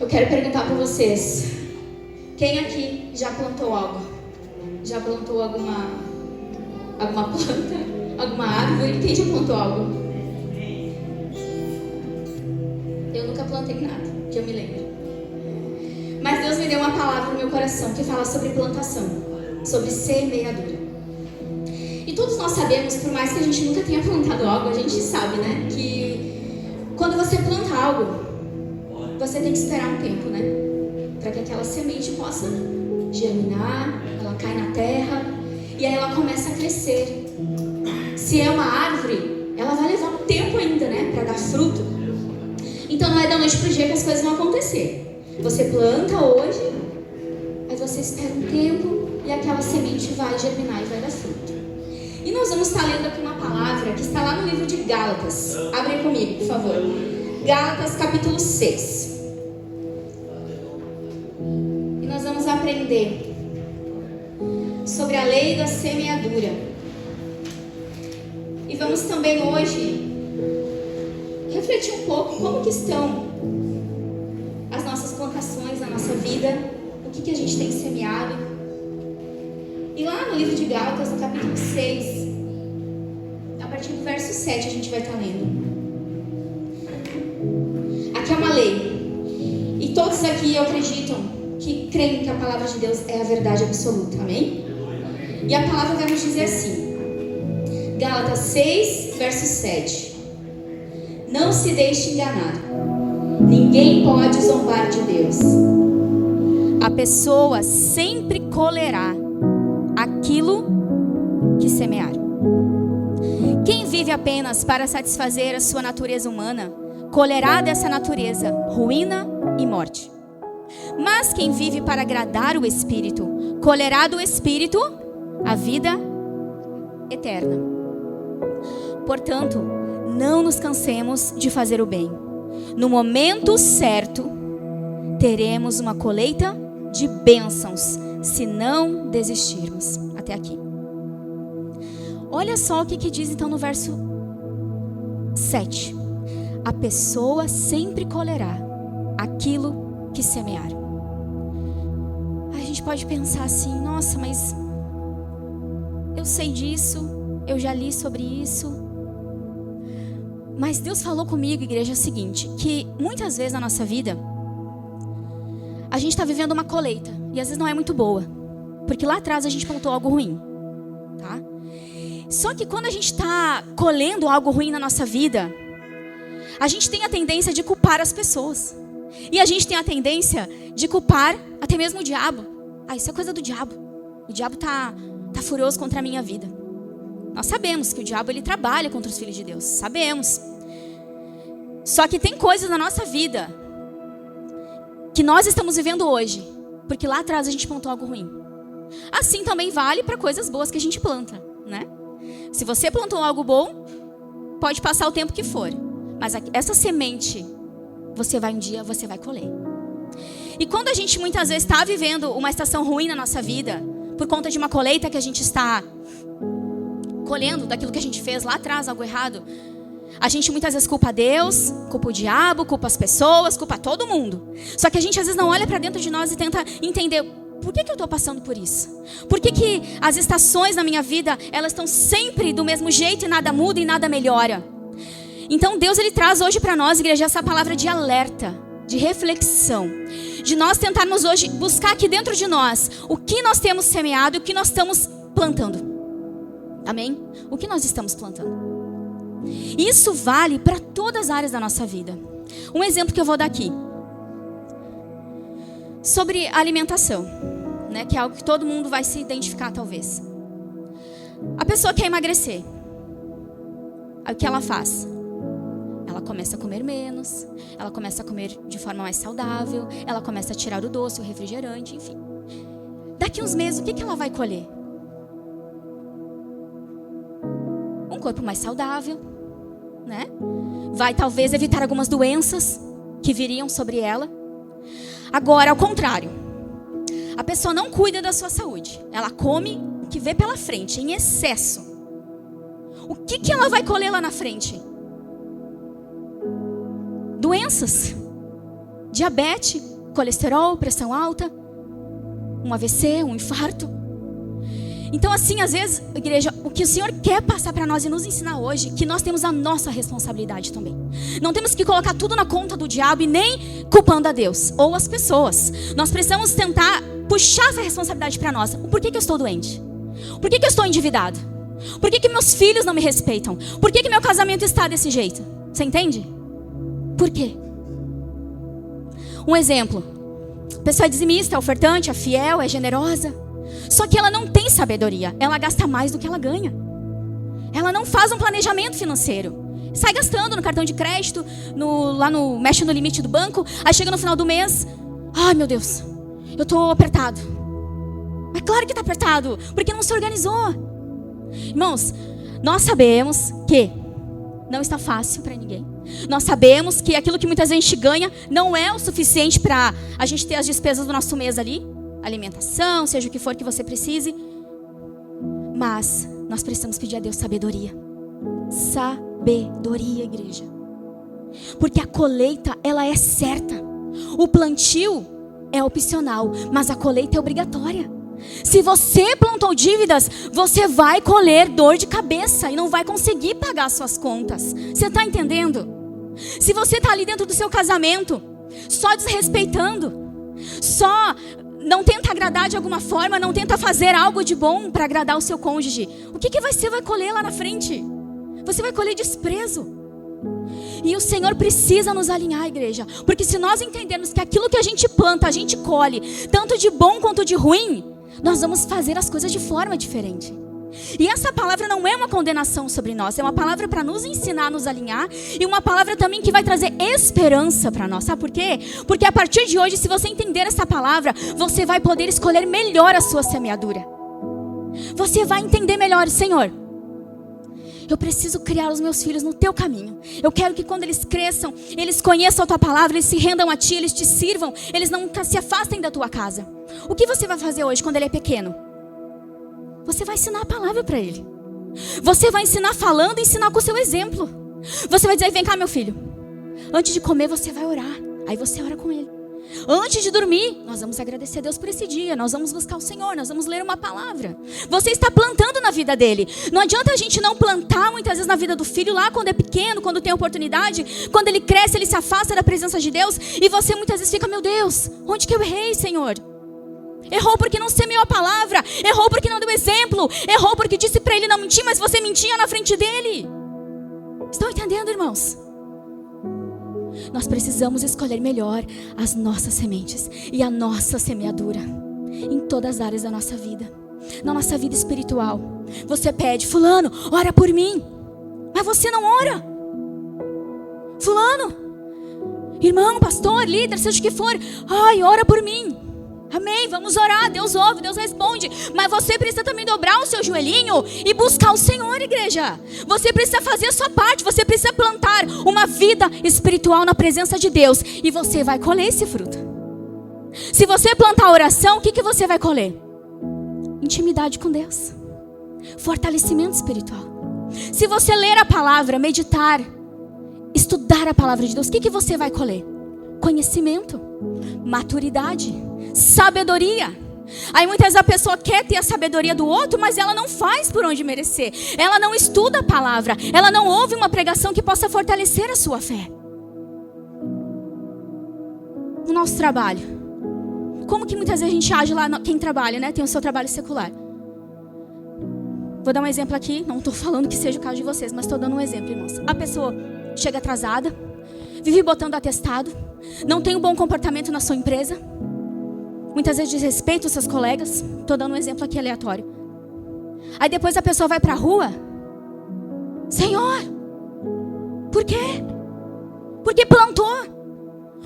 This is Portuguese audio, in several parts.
Eu quero perguntar para vocês, quem aqui já plantou algo? Já plantou alguma planta? Alguma árvore? Quem já plantou algo? Eu nunca plantei nada, que eu me lembro. Mas Deus me deu uma palavra no meu coração que fala sobre plantação, sobre semeadura. E todos nós sabemos, por mais que a gente nunca tenha plantado algo, a gente sabe, né? Que quando você planta algo, você tem que esperar um tempo, né? Para que aquela semente possa germinar, ela cai na terra e aí ela começa a crescer. Se é uma árvore, ela vai levar um tempo ainda, né? Para dar fruto. Então não é da noite pro dia que as coisas vão acontecer. Você planta hoje, aí você espera um tempo e aquela semente vai germinar e vai dar fruto. E nós vamos estar lendo aqui uma palavra que está lá no livro de Gálatas. Abre comigo, por favor. Gálatas capítulo 6. E nós vamos aprender sobre a lei da semeadura. E vamos também hoje refletir um pouco como que estão as nossas plantações na nossa vida, o que a gente tem semeado. E lá no livro de Gálatas, no capítulo 6, a partir do verso 7 a gente vai estar lendo. Aqui é uma lei. E todos aqui acreditam que creem que a palavra de Deus é a verdade absoluta, amém? E a palavra vai nos dizer assim, Gálatas 6, verso 7. Não se deixe enganar. Ninguém pode zombar de Deus. A pessoa sempre colherá aquilo que semear. Quem vive apenas para satisfazer a sua natureza humana, colherá dessa natureza ruína e morte. Mas quem vive para agradar o Espírito, colherá do Espírito a vida eterna. Portanto, não nos cansemos de fazer o bem. No momento certo, teremos uma colheita de bênçãos, se não desistirmos. Até aqui. Olha só o que diz então no verso 7. A pessoa sempre colherá aquilo que semear. A gente pode pensar assim, nossa, mas eu sei disso, eu já li sobre isso. Mas Deus falou comigo, igreja, o seguinte, que muitas vezes na nossa vida, a gente está vivendo uma colheita, e às vezes não é muito boa, porque lá atrás a gente plantou algo ruim, tá? Só que quando a gente está colhendo algo ruim na nossa vida, a gente tem a tendência de culpar as pessoas. E a gente tem a tendência de culpar até mesmo o diabo. Ah, isso é coisa do diabo. O diabo tá furioso contra a minha vida. Nós sabemos que o diabo ele trabalha contra os filhos de Deus. Sabemos. Só que tem coisas na nossa vida que nós estamos vivendo hoje, porque lá atrás a gente plantou algo ruim. Assim também vale para coisas boas que a gente planta, né? Se você plantou algo bom, pode passar o tempo que for, mas essa semente, um dia você vai colher. E quando a gente muitas vezes está vivendo uma estação ruim na nossa vida, por conta de uma colheita que a gente está colhendo daquilo que a gente fez lá atrás, algo errado, a gente muitas vezes culpa Deus, culpa o diabo, culpa as pessoas, culpa todo mundo. Só que a gente às vezes não olha para dentro de nós e tenta entender, por que eu estou passando por isso? Por que as estações na minha vida, elas estão sempre do mesmo jeito e nada muda e nada melhora? Então Deus ele traz hoje para nós, igreja, essa palavra de alerta, de reflexão, de nós tentarmos hoje buscar aqui dentro de nós o que nós temos semeado e o que nós estamos plantando. Amém? O que nós estamos plantando? Isso vale para todas as áreas da nossa vida. Um exemplo que eu vou dar aqui. Sobre alimentação, né? Que é algo que todo mundo vai se identificar talvez. A pessoa quer emagrecer. Aí o que ela faz? Ela começa a comer menos, ela começa a comer de forma mais saudável, ela começa a tirar o doce, o refrigerante, enfim. Daqui uns meses, o que ela vai colher? Um corpo mais saudável, né? Vai talvez evitar algumas doenças que viriam sobre ela. Agora, ao contrário, a pessoa não cuida da sua saúde. Ela come o que vê pela frente, em excesso. O que ela vai colher lá na frente? Doenças, diabetes, colesterol, pressão alta, um AVC, um infarto. Então assim, às vezes, igreja, o que o Senhor quer passar para nós e nos ensinar hoje, que nós temos a nossa responsabilidade também. Não temos que colocar tudo na conta do diabo e nem culpando a Deus ou as pessoas. Nós precisamos tentar puxar essa responsabilidade para nós. Por que eu estou doente? Por que eu estou endividado? Por que meus filhos não me respeitam? Por que meu casamento está desse jeito? Você entende? Por quê? Um exemplo. A pessoa é dizimista, é ofertante, é fiel, é generosa. Só que ela não tem sabedoria. Ela gasta mais do que ela ganha. Ela não faz um planejamento financeiro. Sai gastando no cartão de crédito, mexe no limite do banco. Aí chega no final do mês. Ai, meu Deus, eu estou apertado. Mas claro que está apertado, porque não se organizou. Irmãos, nós sabemos que não está fácil para ninguém. Nós sabemos que aquilo que muitas vezes a gente ganha não é o suficiente para a gente ter as despesas do nosso mês ali. Alimentação, seja o que for que você precise. Mas nós precisamos pedir a Deus sabedoria. Sabedoria, igreja. Porque a colheita, ela é certa. O plantio é opcional, mas a colheita é obrigatória. Se você plantou dívidas, você vai colher dor de cabeça e não vai conseguir pagar suas contas. Você está entendendo? Se você está ali dentro do seu casamento, só desrespeitando, só não tenta agradar de alguma forma, não tenta fazer algo de bom para agradar o seu cônjuge, o que você vai colher lá na frente? Você vai colher desprezo. E o Senhor precisa nos alinhar, igreja, porque se nós entendermos que aquilo que a gente planta, a gente colhe, tanto de bom quanto de ruim, nós vamos fazer as coisas de forma diferente. E essa palavra não é uma condenação sobre nós, é uma palavra para nos ensinar a nos alinhar, e uma palavra também que vai trazer esperança para nós. Sabe por quê? Porque a partir de hoje, se você entender essa palavra, você vai poder escolher melhor a sua semeadura. Você vai entender melhor: Senhor, eu preciso criar os meus filhos no teu caminho. Eu quero que quando eles cresçam, eles conheçam a tua palavra, eles se rendam a ti, eles te sirvam, eles nunca se afastem da tua casa. O que você vai fazer hoje quando ele é pequeno? Você vai ensinar a palavra para ele. Você vai ensinar falando e ensinar com o seu exemplo. Você vai dizer: vem cá, meu filho, antes de comer você vai orar. Aí você ora com ele. Antes de dormir, nós vamos agradecer a Deus por esse dia. Nós vamos buscar o Senhor, nós vamos ler uma palavra. Você está plantando na vida dele. Não adianta a gente não plantar muitas vezes na vida do filho lá quando é pequeno, quando tem oportunidade. Quando ele cresce, ele se afasta da presença de Deus. E você muitas vezes fica: meu Deus, onde que eu errei, Senhor? Errou porque não semeou a palavra. Errou porque não deu exemplo. Errou porque disse para ele não mentir, mas você mentia na frente dele. Estão entendendo, irmãos? Nós precisamos escolher melhor as nossas sementes e a nossa semeadura em todas as áreas da nossa vida. Na nossa vida espiritual, você pede: fulano, ora por mim. Mas você não ora. Fulano, irmão, pastor, líder, seja o que for, ai, ora por mim. Amém, vamos orar, Deus ouve, Deus responde. Mas você precisa também dobrar o seu joelhinho e buscar o Senhor, igreja. Você precisa fazer a sua parte. Você precisa plantar uma vida espiritual na presença de Deus, e você vai colher esse fruto. Se você plantar oração, o que você vai colher? Intimidade com Deus, fortalecimento espiritual. Se você ler a palavra, meditar, estudar a palavra de Deus, o que você vai colher? Conhecimento, maturidade, sabedoria. Aí muitas vezes a pessoa quer ter a sabedoria do outro, mas ela não faz por onde merecer. Ela não estuda a palavra. Ela não ouve uma pregação que possa fortalecer a sua fé. No nosso trabalho, como que muitas vezes a gente age lá, quem trabalha, né? Tem o seu trabalho secular. Vou dar um exemplo aqui. Não estou falando que seja o caso de vocês, mas estou dando um exemplo, irmãos. A pessoa chega atrasada, vive botando atestado, não tem um bom comportamento na sua empresa, muitas vezes desrespeita os seus colegas. Estou dando um exemplo aqui aleatório. Aí depois a pessoa vai para a rua: Senhor, por quê? Porque plantou,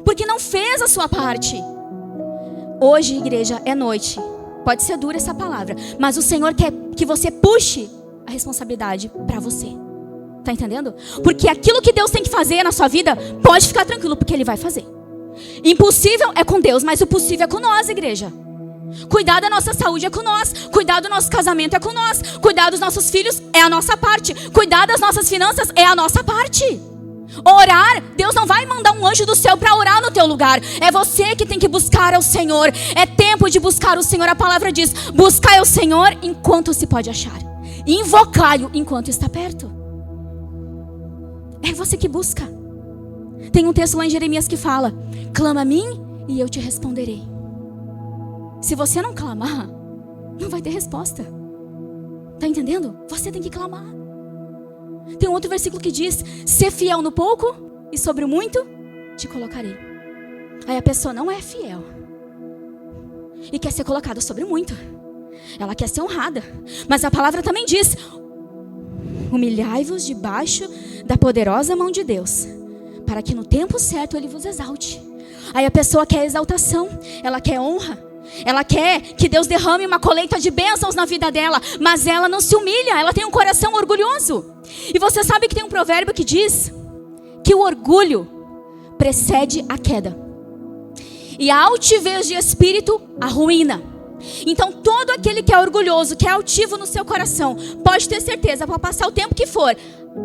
porque não fez a sua parte. Hoje, igreja, é noite. Pode ser dura essa palavra, mas o Senhor quer que você puxe a responsabilidade para você. Tá entendendo? Porque aquilo que Deus tem que fazer na sua vida, pode ficar tranquilo, porque Ele vai fazer. Impossível é com Deus, mas o possível é com nós, igreja. Cuidar da nossa saúde é com nós. Cuidar do nosso casamento é com nós. Cuidar dos nossos filhos é a nossa parte. Cuidar das nossas finanças é a nossa parte. Orar, Deus não vai mandar um anjo do céu para orar no teu lugar. É você que tem que buscar ao Senhor. É tempo de buscar o Senhor. A palavra diz: buscai ao Senhor enquanto se pode achar, invocai-o enquanto está perto. É você que busca. Tem um texto lá em Jeremias que fala: clama a mim e eu te responderei. Se você não clamar, não vai ter resposta. Tá entendendo? Você tem que clamar. Tem um outro versículo que diz: ser fiel no pouco e sobre o muito te colocarei. Aí a pessoa não é fiel e quer ser colocada sobre o muito. Ela quer ser honrada. Mas a palavra também diz: humilhai-vos debaixo da poderosa mão de Deus, para que no tempo certo Ele vos exalte. Aí a pessoa quer exaltação, ela quer honra, ela quer que Deus derrame uma colheita de bênçãos na vida dela, mas ela não se humilha, ela tem um coração orgulhoso. E você sabe que tem um provérbio que diz que o orgulho precede a queda, e a altivez de espírito a ruína. Então todo aquele que é orgulhoso, que é altivo no seu coração, pode ter certeza, para passar o tempo que for,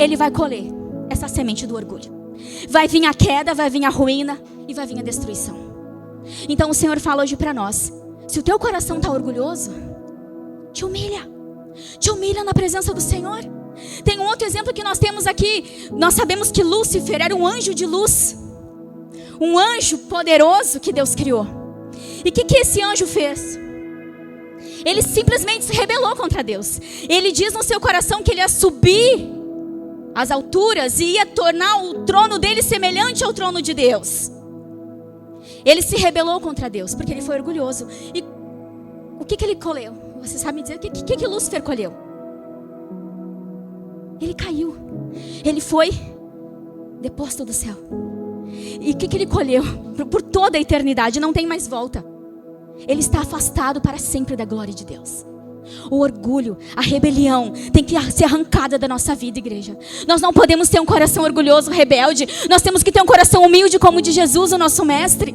ele vai colher essa semente do orgulho. Vai vir a queda, vai vir a ruína e vai vir a destruição. Então o Senhor fala hoje para nós: se o teu coração está orgulhoso, te humilha na presença do Senhor. Tem um outro exemplo que nós temos aqui. Nós sabemos que Lúcifer era um anjo de luz, um anjo poderoso que Deus criou. E o que esse anjo fez? Ele simplesmente se rebelou contra Deus. Ele diz no seu coração que ele ia subir às alturas e ia tornar o trono dele semelhante ao trono de Deus. Ele se rebelou contra Deus porque ele foi orgulhoso. E o que ele colheu? Você sabe me dizer o que Lúcifer colheu? Ele caiu. Ele foi deposto do céu. E o que ele colheu? Por toda a eternidade, não tem mais volta. Ele está afastado para sempre da glória de Deus. O orgulho, a rebelião tem que ser arrancada da nossa vida, igreja. Nós não podemos ter um coração orgulhoso, rebelde. Nós temos que ter um coração humilde como o de Jesus, o nosso mestre.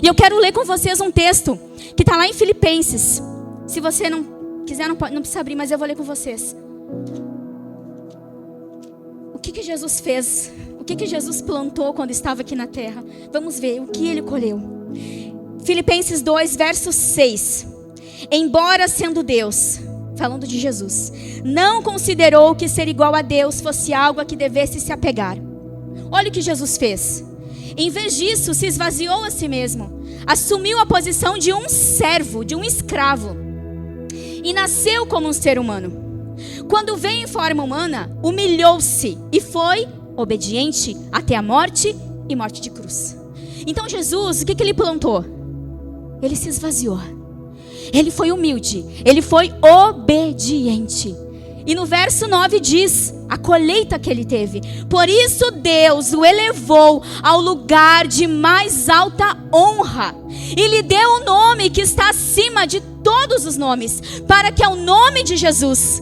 E eu quero ler com vocês um texto que está lá em Filipenses. Se você não quiser, não precisa abrir, mas eu vou ler com vocês. O que Jesus fez? O que Jesus plantou quando estava aqui na terra? Vamos ver o que ele colheu. Filipenses 2, verso 6. Embora sendo Deus, falando de Jesus, não considerou que ser igual a Deus fosse algo a que devesse se apegar. Olha o que Jesus fez. Em vez disso, se esvaziou a si mesmo, assumiu a posição de um servo, de um escravo, e nasceu como um ser humano. Quando veio em forma humana, humilhou-se e foi obediente até a morte e morte de cruz. Então Jesus, o que ele plantou? Ele se esvaziou. Ele foi humilde, ele foi obediente. E no verso 9 diz a colheita que ele teve. Por isso Deus o elevou ao lugar de mais alta honra e lhe deu um nome que está acima de todos os nomes, para que ao nome de Jesus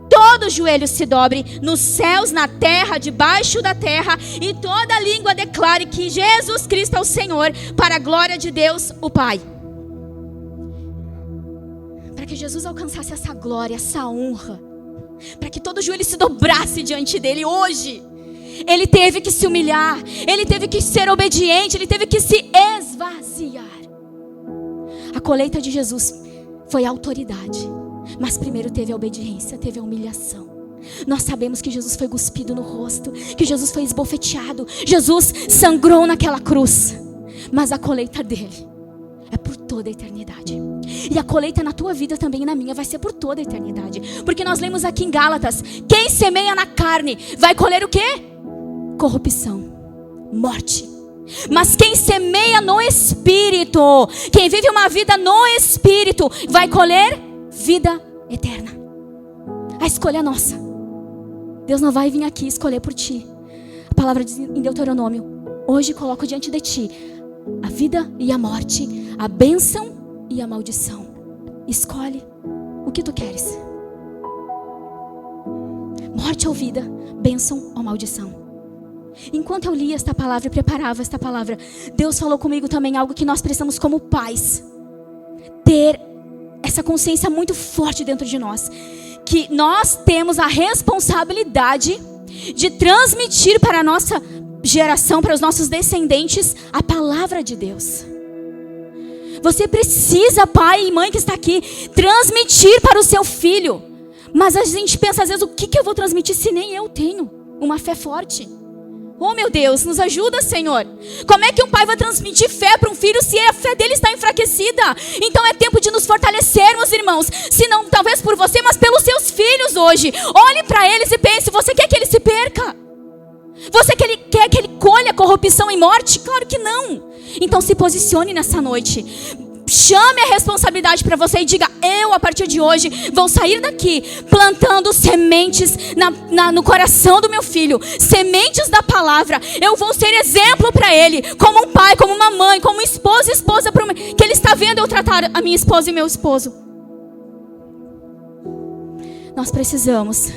todo joelho se dobre, nos céus, na terra, debaixo da terra, e toda língua declare que Jesus Cristo é o Senhor, para a glória de Deus o Pai. Para que Jesus alcançasse essa glória, essa honra, para que todo joelho se dobrasse diante dele hoje, ele teve que se humilhar, ele teve que ser obediente, ele teve que se esvaziar. A colheita de Jesus foi a autoridade, mas primeiro teve a obediência, teve a humilhação. Nós sabemos que Jesus foi cuspido no rosto, que Jesus foi esbofeteado, Jesus sangrou naquela cruz, mas a colheita dele é por toda a eternidade. E a colheita na tua vida também e na minha vai ser por toda a eternidade. Porque nós lemos aqui em Gálatas: quem semeia na carne vai colher o quê? Corrupção, morte. Mas quem semeia no Espírito, quem vive uma vida no Espírito, vai colher vida eterna. A escolha é nossa. Deus não vai vir aqui escolher por ti. A palavra diz em Deuteronômio: hoje coloco diante de ti a vida e a morte, a bênção e a maldição. Escolhe o que tu queres. Morte ou vida, bênção ou maldição. Enquanto eu lia esta palavra e preparava esta palavra, Deus falou comigo também algo que nós precisamos como pais ter essa consciência muito forte dentro de nós, que nós temos a responsabilidade de transmitir para a nossa geração, para os nossos descendentes, a palavra de Deus. Você precisa, pai e mãe que está aqui, transmitir para o seu filho. Mas a gente pensa às vezes, o que eu vou transmitir se nem eu tenho uma fé forte? Oh meu Deus, nos ajuda, Senhor. Como é que um pai vai transmitir fé para um filho se a fé dele está enfraquecida? Então é tempo de nos fortalecermos, irmãos. Se não talvez por você, mas pelos seus filhos hoje. Olhe para eles e pense, você quer que ele se perca? Você quer que ele colha corrupção e morte? Claro que não. Então se posicione nessa noite. Chame a responsabilidade para você e diga, eu a partir de hoje vou sair daqui plantando sementes no coração do meu filho, sementes da palavra. Eu vou ser exemplo para ele, como um pai, como uma mãe, como esposa que ele está vendo eu tratar a minha esposa e meu esposo. Nós precisamos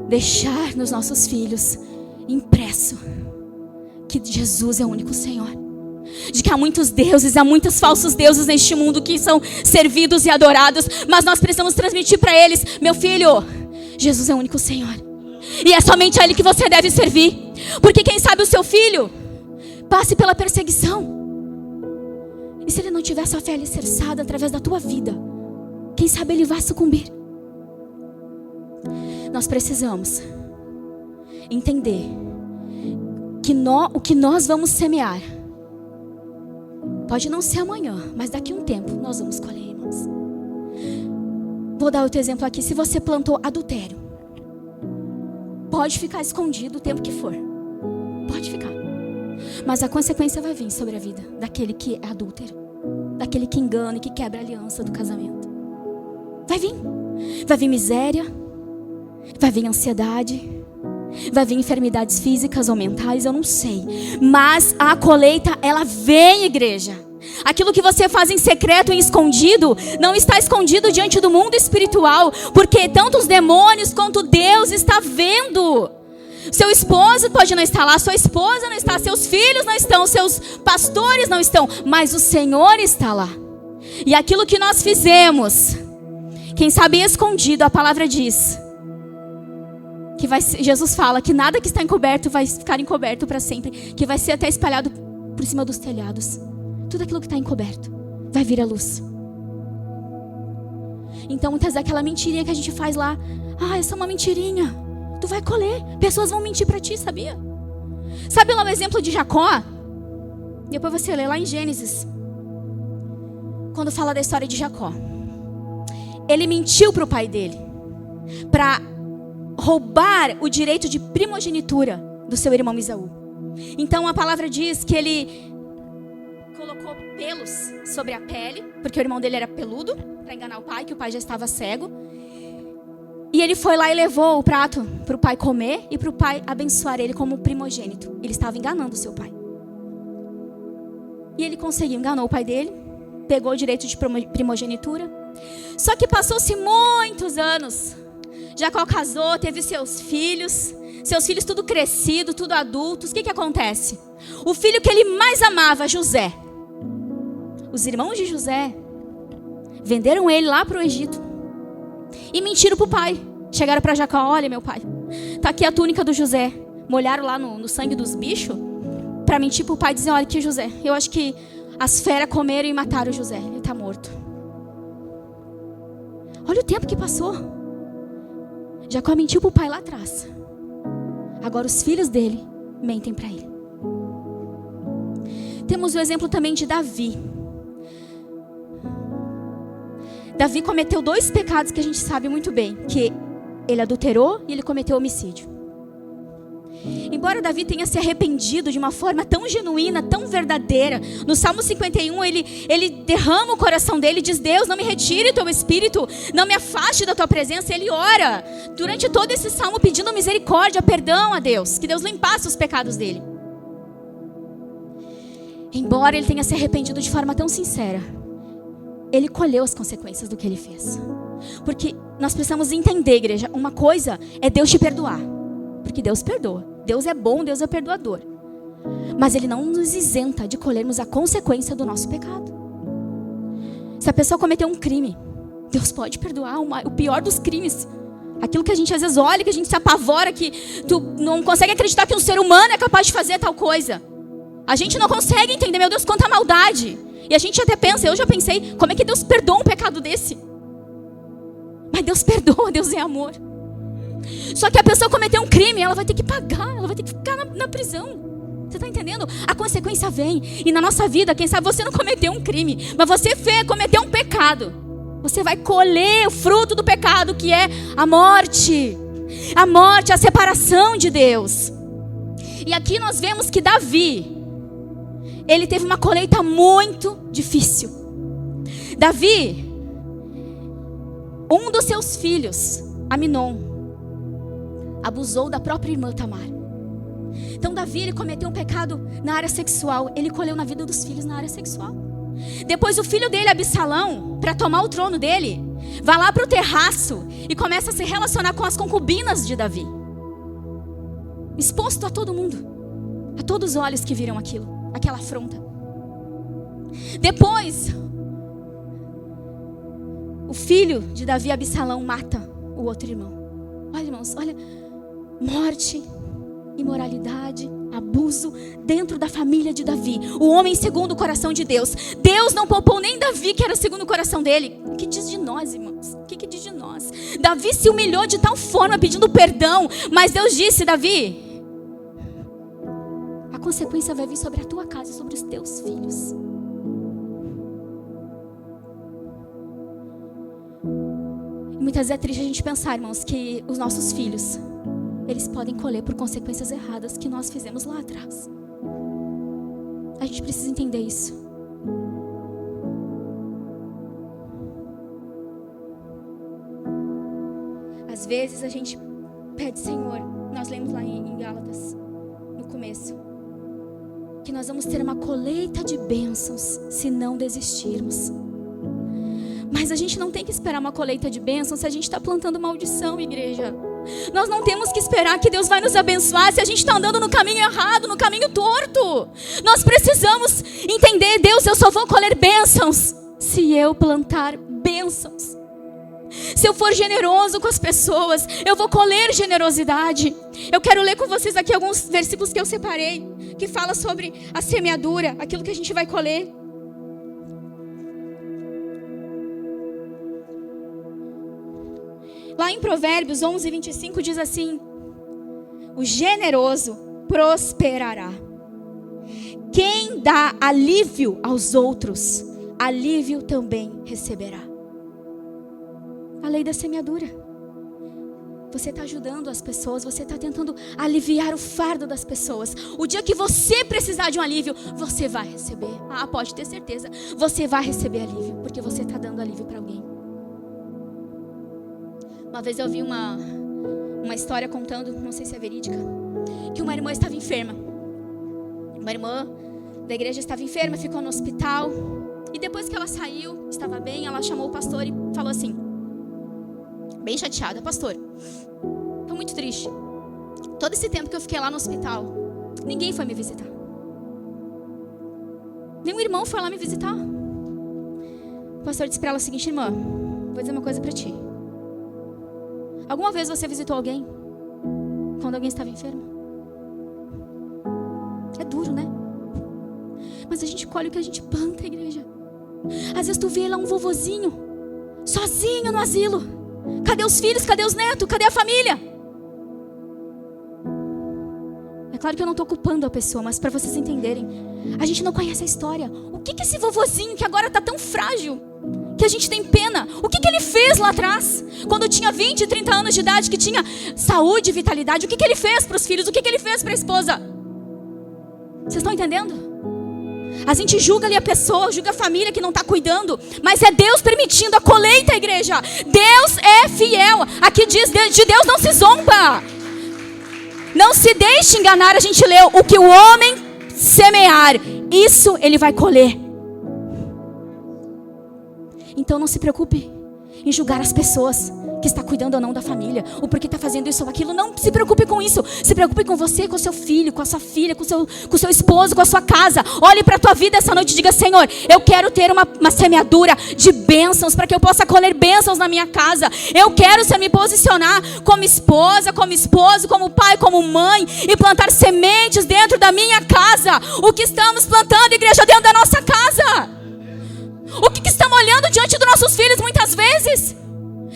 deixar nos nossos filhos impresso que Jesus é o único Senhor. De que há muitos deuses, há muitos falsos deuses neste mundo que são servidos e adorados, mas nós precisamos transmitir para eles, meu filho, Jesus é o único Senhor. E é somente a Ele que você deve servir. Porque quem sabe o seu filho passe pela perseguição. E se ele não tiver sua fé alicerçada através da tua vida, quem sabe ele vai sucumbir. Nós precisamos entender que o que nós vamos semear pode não ser amanhã, mas daqui a um tempo nós vamos colher, irmãos. Vou dar outro exemplo aqui. Se você plantou adultério, pode ficar escondido o tempo que for. Pode ficar. Mas a consequência vai vir sobre a vida daquele que é adúltero, daquele que engana e que quebra a aliança do casamento. Vai vir. Vai vir miséria, vai vir ansiedade, vai vir enfermidades físicas ou mentais, eu não sei. Mas a colheita, ela vem, igreja. Aquilo que você faz em secreto e escondido, não está escondido diante do mundo espiritual. Porque tanto os demônios quanto Deus está vendo. Seu esposo pode não estar lá, sua esposa não está, seus filhos não estão, seus pastores não estão. Mas o Senhor está lá. E aquilo que nós fizemos, quem sabe escondido, a palavra diz que Jesus fala que nada que está encoberto vai ficar encoberto para sempre, que vai ser até espalhado por cima dos telhados. Tudo aquilo que está encoberto vai vir à luz. Então muitas daquela mentirinha que a gente faz lá, essa é uma mentirinha, tu vai colher, pessoas vão mentir para ti, sabia? Sabe lá o exemplo de Jacó? Depois você lê lá em Gênesis, quando fala da história de Jacó. Ele mentiu para o pai dele para roubar o direito de primogenitura do seu irmão Esaú. Então a palavra diz que ele colocou pelos sobre a pele, porque o irmão dele era peludo, para enganar o pai, que o pai já estava cego. E ele foi lá e levou o prato para o pai comer e para o pai abençoar ele como primogênito. Ele estava enganando o seu pai. E ele conseguiu, enganou o pai dele, pegou o direito de primogenitura. Só que passou-se muitos anos. Jacó casou, teve seus filhos tudo crescido, tudo adultos. O que acontece? O filho que ele mais amava, José. Os irmãos de José venderam ele lá para o Egito e mentiram para o pai. Chegaram para Jacó, olha meu pai, está aqui a túnica do José. Molharam lá no sangue dos bichos para mentir para o pai e dizer, olha aqui José, eu acho que as feras comeram e mataram o José, ele está morto. Olha o tempo que passou. Jacó mentiu para o pai lá atrás. Agora os filhos dele mentem para ele. Temos o exemplo também de Davi. Davi cometeu 2 pecados que a gente sabe muito bem. Que ele adulterou e ele cometeu homicídio. Embora Davi tenha se arrependido de uma forma tão genuína, tão verdadeira, no Salmo 51 ele derrama o coração dele e diz, Deus, não me retire o teu espírito, não me afaste da tua presença. Ele ora durante todo esse salmo pedindo misericórdia, perdão a Deus, que Deus limpasse os pecados dele. Embora ele tenha se arrependido de forma tão sincera, ele colheu as consequências do que ele fez. Porque nós precisamos entender, igreja, uma coisa é Deus te perdoar, porque Deus perdoa. Deus é bom, Deus é perdoador. Mas Ele não nos isenta de colhermos a consequência do nosso pecado. Se a pessoa cometeu um crime, Deus pode perdoar o pior dos crimes. Aquilo que a gente às vezes olha, que a gente se apavora, que tu não consegue acreditar que um ser humano é capaz de fazer tal coisa. A gente não consegue entender, meu Deus, quanta maldade. E a gente até pensa, eu já pensei, como é que Deus perdoa um pecado desse? Mas Deus perdoa, Deus é amor. Só que a pessoa cometeu um crime, ela vai ter que pagar, ela vai ter que ficar na prisão. Você está entendendo? A consequência vem. E na nossa vida, quem sabe você não cometeu um crime, mas você cometeu um pecado. Você vai colher o fruto do pecado, que é a morte. A morte, a separação de Deus. E aqui nós vemos que Davi, ele teve uma colheita muito difícil. Davi, um dos seus filhos, Aminon, abusou da própria irmã Tamar. Então Davi, ele cometeu um pecado na área sexual. Ele colheu na vida dos filhos na área sexual. Depois o filho dele, Absalão, para tomar o trono dele, vai lá para o terraço e começa a se relacionar com as concubinas de Davi. Exposto a todo mundo, a todos os olhos que viram aquilo, aquela afronta. Depois, o filho de Davi, Absalão, mata o outro irmão. Olha, irmãos, olha, morte, imoralidade, abuso dentro da família de Davi. O homem segundo o coração de Deus. Deus não poupou nem Davi, que era segundo o coração dele. O que diz de nós, irmãos? O que diz de nós? Davi se humilhou de tal forma, pedindo perdão. Mas Deus disse, Davi, a consequência vai vir sobre a tua casa e sobre os teus filhos. E muitas vezes é triste a gente pensar, irmãos, que os nossos filhos, eles podem colher por consequências erradas que nós fizemos lá atrás. A gente precisa entender isso. Às vezes a gente pede, Senhor, nós lemos lá em Gálatas, no começo, que nós vamos ter uma colheita de bênçãos se não desistirmos. Mas a gente não tem que esperar uma colheita de bênçãos se a gente está plantando maldição, igreja. Nós não temos que esperar que Deus vai nos abençoar se a gente está andando no caminho errado, no caminho torto. Nós precisamos entender, Deus, eu só vou colher bênçãos se eu plantar bênçãos. Se eu for generoso com as pessoas, eu vou colher generosidade. Eu quero ler com vocês aqui alguns versículos que eu separei, que fala sobre a semeadura, aquilo que a gente vai colher. Lá em Provérbios 11:25 diz assim: o generoso prosperará. Quem dá alívio aos outros, alívio também receberá. A lei da semeadura. Você está ajudando as pessoas, você está tentando aliviar o fardo das pessoas. O dia que você precisar de um alívio, você vai receber. Ah, pode ter certeza, você vai receber alívio, porque você está dando alívio para alguém. Uma vez eu vi uma história contando, não sei se é verídica, que uma irmã estava enferma. Uma irmã da igreja estava enferma, ficou no hospital. E depois que ela saiu, estava bem, ela chamou o pastor e falou assim, bem chateada: pastor, estou muito triste. Todo esse tempo que eu fiquei lá no hospital, ninguém foi me visitar. Nenhum irmão foi lá me visitar. O pastor disse para ela o seguinte: irmã, vou dizer uma coisa para ti. Alguma vez você visitou alguém quando alguém estava enfermo? É duro, né? Mas a gente colhe o que a gente planta, igreja. Às vezes tu vê lá um vovozinho sozinho no asilo. Cadê os filhos? Cadê os netos? Cadê a família? É claro que eu não estou culpando a pessoa, mas para vocês entenderem, a gente não conhece a história. O que esse vovozinho que agora está tão frágil, que a gente tem pena, o que ele fez lá atrás, quando tinha 20, 30 anos de idade, que tinha saúde e vitalidade? O que ele fez para os filhos? O que ele fez para a esposa? Vocês estão entendendo? A gente julga ali a pessoa, julga a família que não está cuidando, mas é Deus permitindo a colheita, igreja. Deus é fiel. Aqui diz, de Deus não se zomba. Não se deixe enganar. A gente leu: o que o homem semear, isso ele vai colher. Então não se preocupe em julgar as pessoas que está cuidando ou não da família, o porquê está fazendo isso ou aquilo. Não se preocupe com isso. Se preocupe com você, com seu filho, com a sua filha, com o seu esposo, com a sua casa. Olhe para a tua vida essa noite e diga: Senhor, eu quero ter uma semeadura de bênçãos, para que eu possa colher bênçãos na minha casa. Eu quero, Senhor, me posicionar como esposa, como esposo, como pai, como mãe, e plantar sementes dentro da minha casa. O que estamos plantando, igreja, dentro da nossa casa? O que estamos olhando diante dos nossos filhos muitas vezes?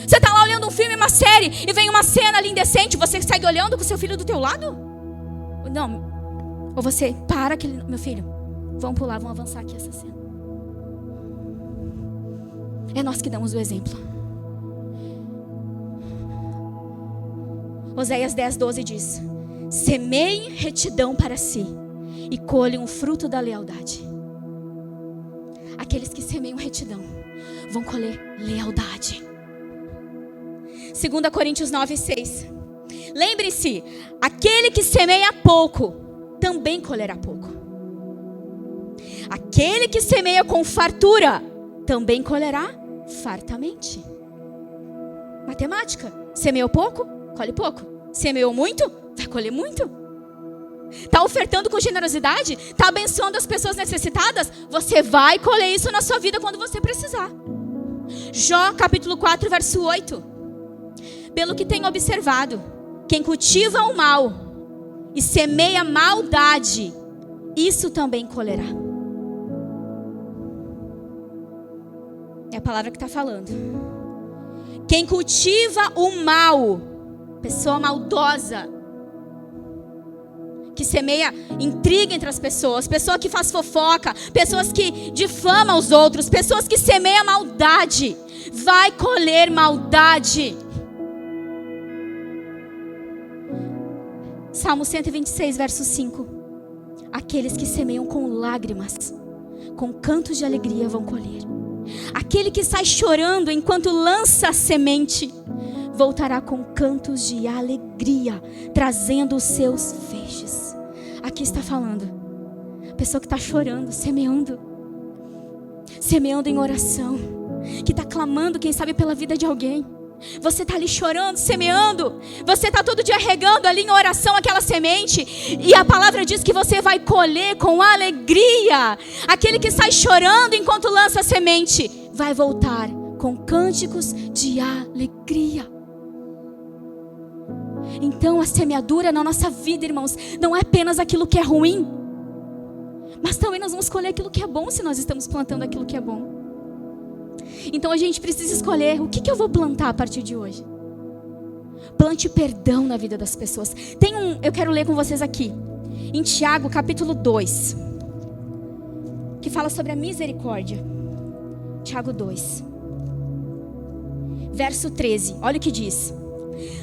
Você está lá olhando um filme, uma série, e vem uma cena ali indecente, você segue olhando com seu filho do teu lado? Não. Ou você para aquele... Meu filho, vamos pular, vamos avançar aqui essa cena. É nós que damos o exemplo. Oséias 10:12 diz: semeiem retidão para si e colhem o fruto da lealdade. Aqueles que semeiam retidão vão colher lealdade. 2 Coríntios 9:6. Lembre-se, aquele que semeia pouco, também colherá pouco. Aquele que semeia com fartura, também colherá fartamente. Matemática. Semeou pouco, colhe pouco. Semeou muito, vai colher muito. Está ofertando com generosidade? Está abençoando as pessoas necessitadas? Você vai colher isso na sua vida quando você precisar. Jó capítulo 4, verso 8. Pelo que tenho observado, quem cultiva o mal e semeia maldade, isso também colherá. É a palavra que está falando. Quem cultiva o mal, pessoa maldosa, que semeia intriga entre as pessoas, pessoa que faz fofoca, pessoas que difamam os outros, pessoas que semeiam maldade, vai colher maldade. Salmo 126, verso 5. Aqueles que semeiam com lágrimas, com cantos de alegria vão colher. Aquele que sai chorando enquanto lança a semente, voltará com cantos de alegria, trazendo os seus feixes. Aqui está falando a pessoa que está chorando, semeando em oração, que está clamando, quem sabe, pela vida de alguém. Você está ali chorando, semeando. Você está todo dia regando ali em oração aquela semente. E a palavra diz que você vai colher com alegria. Aquele que sai chorando enquanto lança a semente vai voltar com cânticos de alegria. Então a semeadura na nossa vida, irmãos, não é apenas aquilo que é ruim, mas também nós vamos colher aquilo que é bom se nós estamos plantando aquilo que é bom. Então a gente precisa escolher o que eu vou plantar a partir de hoje. Plante perdão na vida das pessoas. Eu quero ler com vocês aqui, em Tiago capítulo 2, que fala sobre a misericórdia. Tiago 2, verso 13, olha o que diz: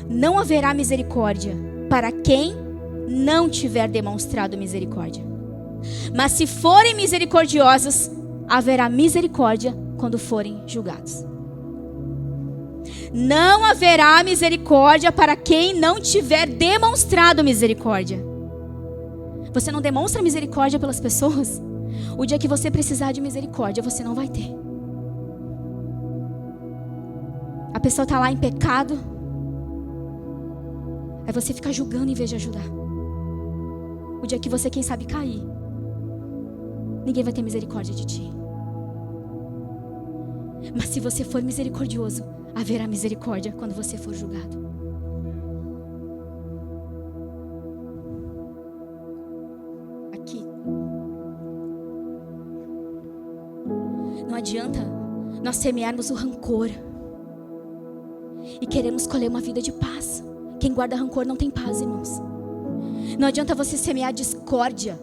não haverá misericórdia para quem não tiver demonstrado misericórdia. Mas se forem misericordiosos, haverá misericórdia quando forem julgados. Não haverá misericórdia para quem não tiver demonstrado misericórdia. Você não demonstra misericórdia pelas pessoas? O dia que você precisar de misericórdia, você não vai ter. A pessoa está lá em pecado, aí você fica julgando em vez de ajudar. O dia que você, quem sabe, cair, ninguém vai ter misericórdia de ti. Mas se você for misericordioso, haverá misericórdia quando você for julgado. Aqui. Não adianta nós semearmos o rancor e queremos colher uma vida de paz. Quem guarda rancor não tem paz, irmãos. Não adianta você semear discórdia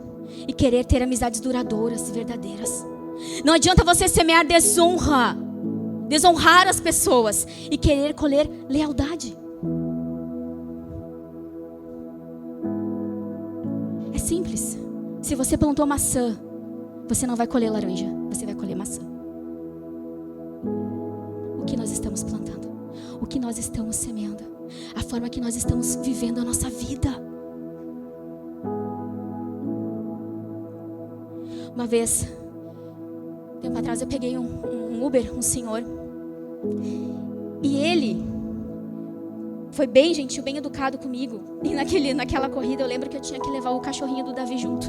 e querer ter amizades duradouras e verdadeiras. Não adianta você semear desonrar as pessoas e querer colher lealdade. É simples. Se você plantou maçã, você não vai colher laranja, você vai colher maçã. O que nós estamos plantando? O que nós estamos semeando? A forma que nós estamos vivendo a nossa vida. Uma vez, tempo atrás, eu peguei um Uber, um senhor, e ele foi bem gentil, bem educado comigo. E naquela corrida eu lembro que eu tinha que levar o cachorrinho do Davi junto.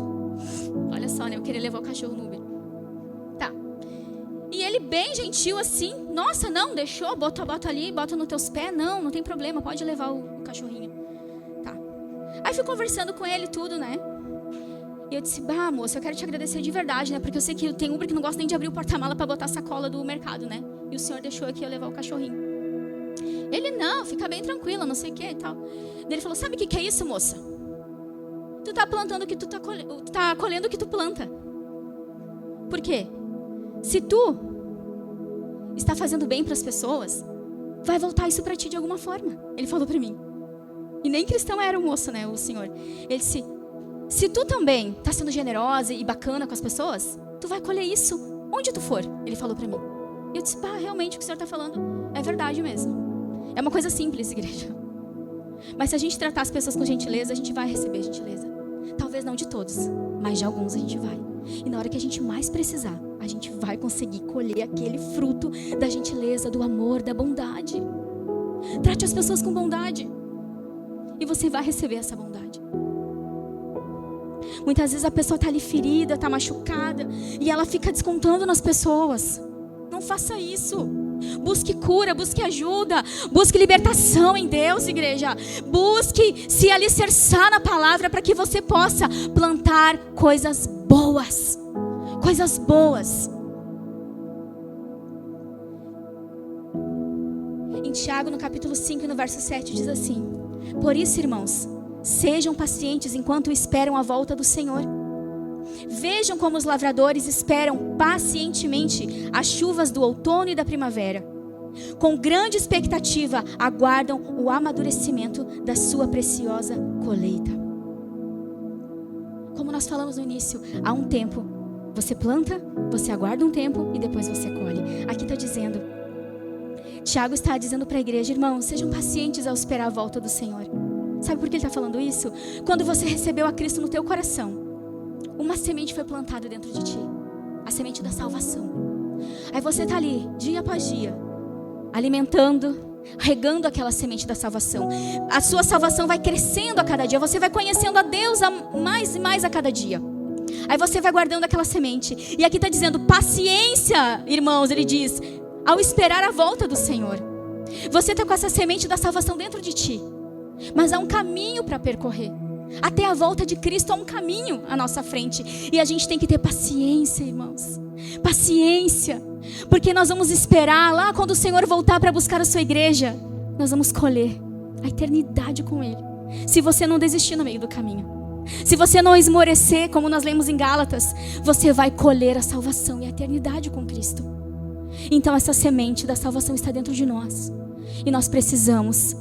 Olha só, né? Eu queria levar o cachorro no Uber. Tá. E ele bem gentil assim. Nossa, não, deixou, bota ali, bota nos teus pés. Não tem problema, pode levar o cachorrinho. Tá. Aí fui conversando com ele tudo, né? E eu disse, moça, eu quero te agradecer de verdade, né? Porque eu sei que tem Uber que não gosta nem de abrir o porta-mala para botar a sacola do mercado, né? E o senhor deixou aqui eu levar o cachorrinho. Ele, não, fica bem tranquila, não sei o que e tal. Ele falou, sabe o que é isso, moça? Tu tá plantando o que tu tá colhendo o que tu planta. Por quê? Se tu está fazendo bem para as pessoas, vai voltar isso para ti de alguma forma. Ele falou para mim. E nem cristão era o moço, né, o senhor. Ele disse, se tu também tá sendo generosa e bacana com as pessoas, tu vai colher isso onde tu for. Ele falou para mim. E eu disse, realmente o que o senhor tá falando é verdade mesmo. É uma coisa simples, igreja. Mas se a gente tratar as pessoas com gentileza, a gente vai receber gentileza. Talvez não de todos, mas de alguns a gente vai. E na hora que a gente mais precisar, a gente vai conseguir colher aquele fruto da gentileza, do amor, da bondade. Trate as pessoas com bondade. E você vai receber essa bondade. Muitas vezes a pessoa está ali ferida, está machucada, e ela fica descontando nas pessoas. Não faça isso. Busque cura, busque ajuda, busque libertação em Deus, igreja. Busque se alicerçar na palavra para que você possa plantar coisas boas. Coisas boas. Em Tiago, no capítulo 5, no verso 7, diz assim: por isso, irmãos, sejam pacientes enquanto esperam a volta do Senhor. Vejam como os lavradores esperam pacientemente as chuvas do outono e da primavera. Com grande expectativa, aguardam o amadurecimento da sua preciosa colheita. Como nós falamos no início, há um tempo. Você planta, você aguarda um tempo e depois você colhe. Aqui está dizendo, Tiago está dizendo para a igreja, irmãos, sejam pacientes ao esperar a volta do Senhor. Sabe por que ele está falando isso? Quando você recebeu a Cristo no teu coração, uma semente foi plantada dentro de ti. A semente da salvação. Aí você está ali, dia após dia, alimentando, regando aquela semente da salvação. A sua salvação vai crescendo a cada dia. Você vai conhecendo a Deus mais e mais a cada dia. Aí você vai guardando aquela semente. E aqui está dizendo, paciência, irmãos, ele diz, ao esperar a volta do Senhor. Você está com essa semente da salvação dentro de ti. Mas há um caminho para percorrer. Até a volta de Cristo há um caminho à nossa frente. E a gente tem que ter paciência, irmãos. Paciência. Porque nós vamos esperar lá quando o Senhor voltar para buscar a sua igreja. Nós vamos colher a eternidade com Ele. Se você não desistir no meio do caminho. Se você não esmorecer, como nós lemos em Gálatas, você vai colher a salvação e a eternidade com Cristo. Então essa semente da salvação está dentro de nós. E nós precisamos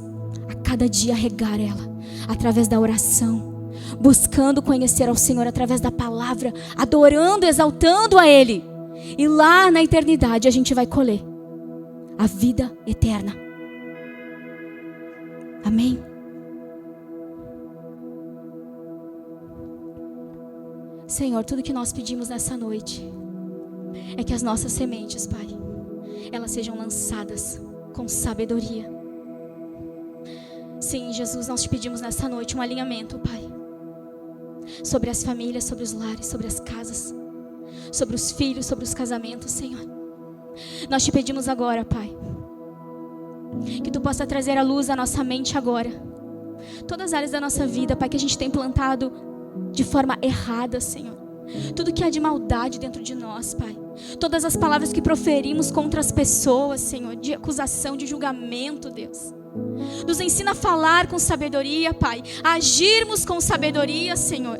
a cada dia regar ela. Através da oração, buscando conhecer ao Senhor através da palavra, adorando, exaltando a Ele. E lá na eternidade a gente vai colher a vida eterna. Amém? Senhor, tudo que nós pedimos nessa noite é que as nossas sementes, Pai, elas sejam lançadas com sabedoria. Sim, Jesus, nós te pedimos nessa noite um alinhamento, Pai, sobre as famílias, sobre os lares, sobre as casas, sobre os filhos, sobre os casamentos, Senhor. Nós te pedimos agora, Pai, que Tu possa trazer à luz a nossa mente agora, todas as áreas da nossa vida, Pai, que a gente tem plantado de forma errada, Senhor. Tudo que há de maldade dentro de nós, Pai. Todas as palavras que proferimos contra as pessoas, Senhor, de acusação, de julgamento, Deus. Nos ensina a falar com sabedoria, Pai. A agirmos com sabedoria, Senhor.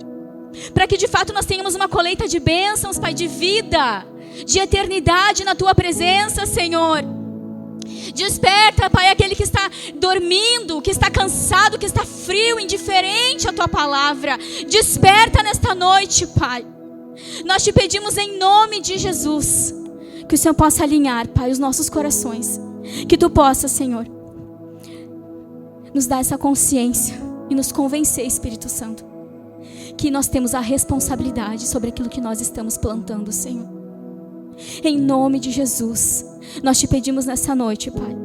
Para que de fato nós tenhamos uma colheita de bênçãos, Pai, de vida, de eternidade na Tua presença, Senhor. Desperta, Pai, aquele que está dormindo, que está cansado, que está frio, indiferente à Tua palavra. Desperta nesta noite, Pai. Nós te pedimos em nome de Jesus, que o Senhor possa alinhar, Pai, os nossos corações. Que Tu possa, Senhor, nos dar essa consciência e nos convencer, Espírito Santo, que nós temos a responsabilidade sobre aquilo que nós estamos plantando, Senhor. Em nome de Jesus, nós te pedimos nessa noite, Pai,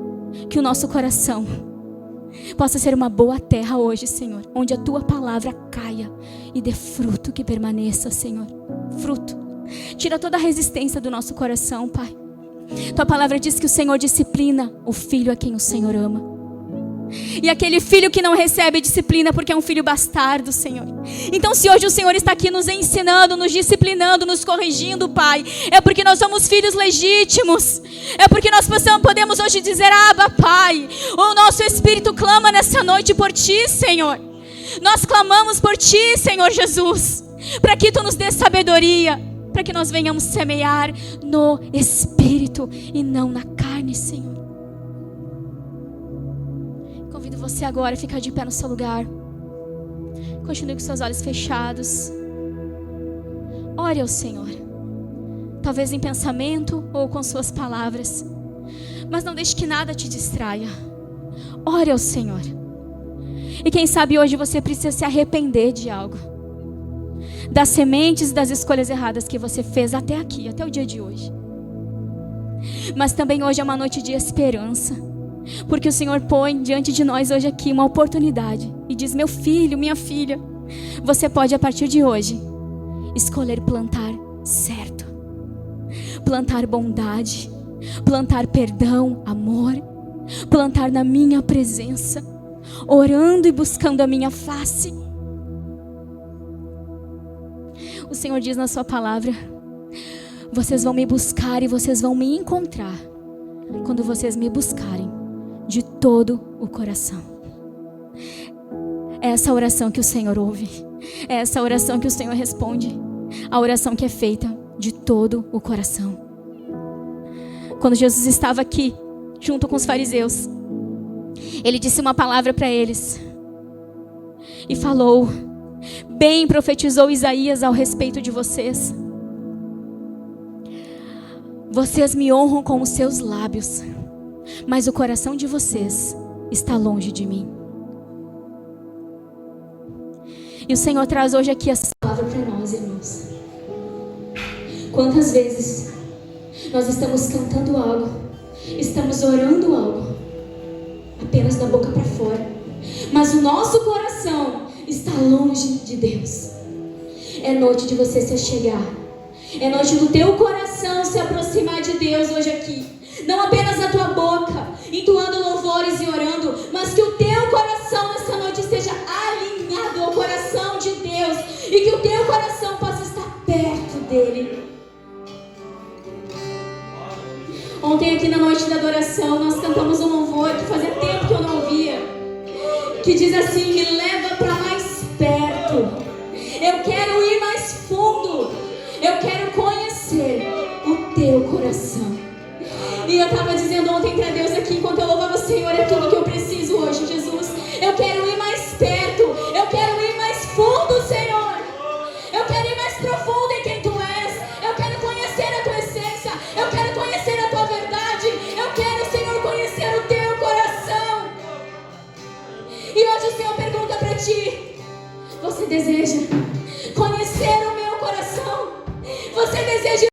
que o nosso coração possa ser uma boa terra hoje, Senhor, onde a Tua palavra caia e dê fruto que permaneça, Senhor. Fruto. Tira toda a resistência do nosso coração, Pai. Tua palavra diz que o Senhor disciplina o filho a quem o Senhor ama. E aquele filho que não recebe disciplina porque é um filho bastardo, Senhor. Então, se hoje o Senhor está aqui nos ensinando, nos disciplinando, nos corrigindo, Pai, é porque nós somos filhos legítimos. É porque nós podemos hoje dizer: Abba, Pai. O nosso espírito clama nessa noite por Ti, Senhor. Nós clamamos por Ti, Senhor Jesus, para que Tu nos dê sabedoria, para que nós venhamos semear no espírito e não na carne, Senhor. Convido você agora a ficar de pé no seu lugar. Continue com seus olhos fechados. Ore ao Senhor, talvez em pensamento ou com suas palavras, mas não deixe que nada te distraia. Ore ao Senhor. E quem sabe hoje você precisa se arrepender de algo, das sementes e das escolhas erradas que você fez até aqui, até o dia de hoje. Mas também hoje é uma noite de esperança, porque o Senhor põe diante de nós hoje aqui uma oportunidade e diz: meu filho, minha filha, você pode a partir de hoje escolher plantar certo, plantar bondade, plantar perdão, amor, plantar na minha presença, orando e buscando a minha face. O Senhor diz na sua palavra: vocês vão me buscar e vocês vão me encontrar quando vocês me buscarem de todo o coração. É essa oração que o Senhor ouve, é essa oração que o Senhor responde, a oração que é feita de todo o coração. Quando Jesus estava aqui junto com os fariseus, Ele disse uma palavra para eles e falou: bem profetizou Isaías ao respeito de vocês. Vocês me honram com os seus lábios, mas o coração de vocês está longe de mim. E o Senhor traz hoje aqui essa palavra para nós, irmãos. Quantas vezes nós estamos cantando algo, estamos orando algo, apenas da boca para fora, mas o nosso coração está longe de Deus. É noite de você se achegar, é noite do teu coração se aproximar de Deus hoje aqui. Não apenas a tua boca, entoando louvores e orando, mas que o teu coração nessa noite esteja alinhado ao coração de Deus e que o teu coração possa estar perto dele. Ontem aqui na noite da adoração nós cantamos um louvor que fazia tempo que eu não ouvia, que diz assim: me leva para mais perto, eu quero ir mais fundo, eu quero conhecer o teu coração. E eu estava dizendo ontem para Deus aqui, enquanto eu louvava o Senhor: é tudo que eu preciso hoje, Jesus. Eu quero ir mais perto, eu quero ir mais fundo, Senhor. Eu quero ir mais profundo em quem Tu és. Eu quero conhecer a Tua essência, eu quero conhecer a Tua verdade, eu quero, Senhor, conhecer o Teu coração. E hoje o Senhor pergunta para ti: você deseja conhecer o meu coração? Você deseja